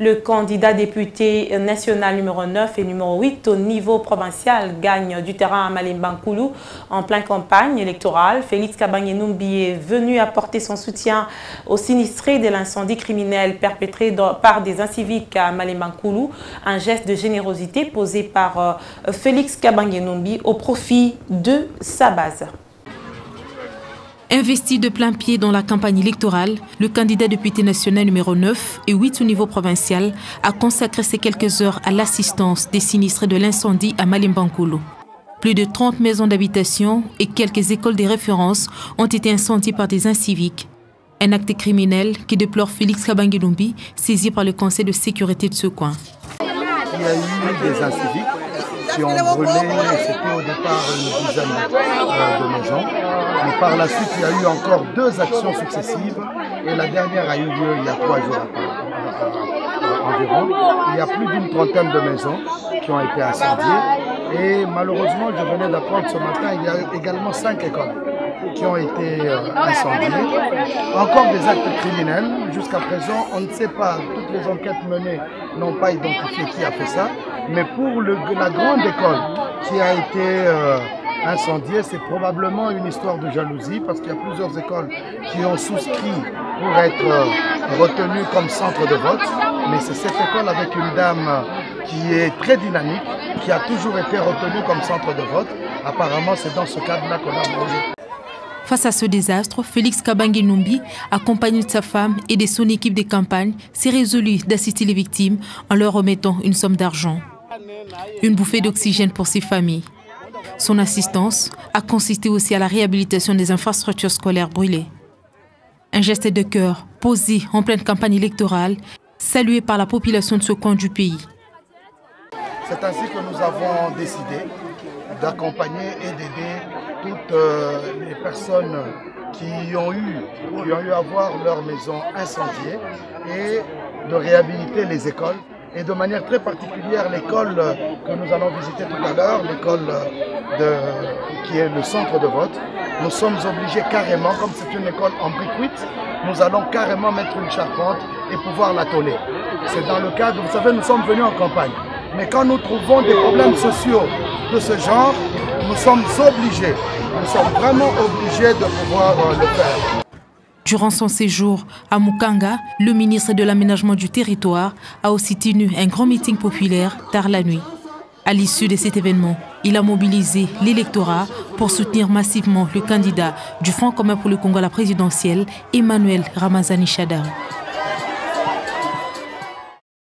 Le candidat député national numéro 9 et numéro 8 au niveau provincial gagne du terrain à Malemba-Nkulu en pleine campagne électorale. Félix Kabange-Numbi est venu apporter son soutien aux sinistrés de l'incendie criminel perpétré par des inciviques à Malemba-Nkulu. Un geste de générosité posé par Félix Kabange-Numbi au profit de sa base. Investi de plein pied dans la campagne électorale, le candidat député national numéro 9 et 8 au niveau provincial a consacré ces quelques heures à l'assistance des sinistrés de l'incendie à Malemba-Nkulu. Plus de 30 maisons d'habitation et quelques écoles de référence ont été incendiées par des inciviques. Un acte criminel qui déplore Félix Kabange-Numbi, saisi par le Conseil de sécurité de ce coin. Il y a eu des inciviques qui ont brûlé, c'était au départ une dizaine de maisons. Mais par la suite, il y a eu encore 2 actions successives et la dernière a eu lieu il y a 3 jours environ. Il y a plus d'une trentaine de maisons qui ont été incendiées et malheureusement, je venais d'apprendre ce matin, il y a également 5 écoles qui ont été incendiées. Encore des actes criminels. Jusqu'à présent, on ne sait pas, toutes les enquêtes menées n'ont pas identifié qui a fait ça. Mais pour la grande école qui a été incendiée, c'est probablement une histoire de jalousie parce qu'il y a plusieurs écoles qui ont souscrit pour être retenues comme centre de vote. Mais c'est cette école avec une dame qui est très dynamique, qui a toujours été retenue comme centre de vote. Apparemment, c'est dans ce cadre-là qu'on a mangé. Face à ce désastre, Félix Kabange-Numbi, accompagné de sa femme et de son équipe de campagne, s'est résolu d'assister les victimes en leur remettant une somme d'argent. Une bouffée d'oxygène pour ses familles. Son assistance a consisté aussi à la réhabilitation des infrastructures scolaires brûlées. Un geste de cœur posé en pleine campagne électorale, salué par la population de ce coin du pays. C'est ainsi que nous avons décidé d'accompagner et d'aider toutes les personnes qui ont eu à voir leur maison incendiée et de réhabiliter les écoles. Et de manière très particulière, l'école que nous allons visiter tout à l'heure, l'école qui est le centre de vote, nous sommes obligés carrément, comme c'est une école en briques cuites, nous allons carrément mettre une charpente et pouvoir la tôler. C'est dans le cadre, vous savez, nous sommes venus en campagne. Mais quand nous trouvons des problèmes sociaux de ce genre, nous sommes vraiment obligés de pouvoir le faire. Durant son séjour à Mukanga, le ministre de l'Aménagement du Territoire a aussi tenu un grand meeting populaire tard la nuit. À l'issue de cet événement, il a mobilisé l'électorat pour soutenir massivement le candidat du Front commun pour le Congo à la présidentielle, Emmanuel Ramazani Shadari.